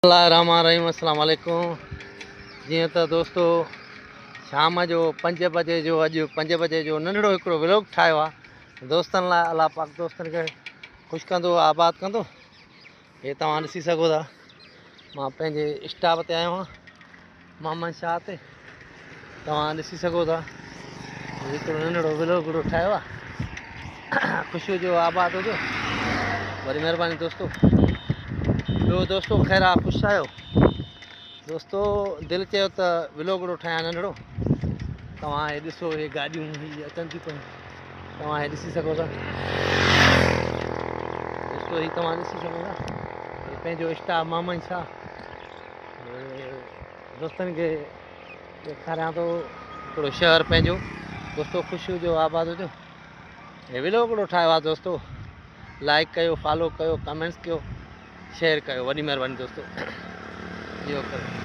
रहमान अस्सलाम वालेकुम। जीअं त दोस्तो शाम जो 5 बजे जो अॼु 5 बजे जो नंढड़ो हिकिड़ो व्लॉग ठाहियो आहे दोस्तनि लाइ। अलाह पाक दोस्तनि खे ख़ुशि कंदो, आबाद कंदो। हे तव्हां ॾिसी सघो था, मां पंहिंजे स्टॉप ते आयो आहियां मोहम्मद शाह ते। तव्हां ॾिसी सघो था हिकिड़ो नंढड़ो व्लॉग हिकिड़ो ठाहियो आहे। ख़ुशी जो आबाद हुजो, वरी महिरबानी दोस्तो। ॿियो दोस्तो ख़ैर आहे, ख़ुशि आहियो दोस्तो? दिलि चयो त व्लॉग हिकिड़ो ठाहियां नंढड़ो। तव्हां हे ॾिसो, हे गाॾियूं हीअ अचनि थियूं पियूं, तव्हां हे ॾिसी सघो था दोस्तो। ही तव्हां ॾिसी सघो था, हे पंहिंजो स्टाफ मोहम्मद शाह दोस्तनि खे ॾेखारियां थो हिकिड़ो शहर पंहिंजो। दोस्तो ख़ुशि हुजो, आबाद हुजो। हे व्लॉग हिकिड़ो ठाहियो आहे दोस्तो। लाइक कयो, फॉलो कयो, कमेंट्स कयो, शेयर कयो, वॾी महिरबानी दोस्तो। इहो कयो।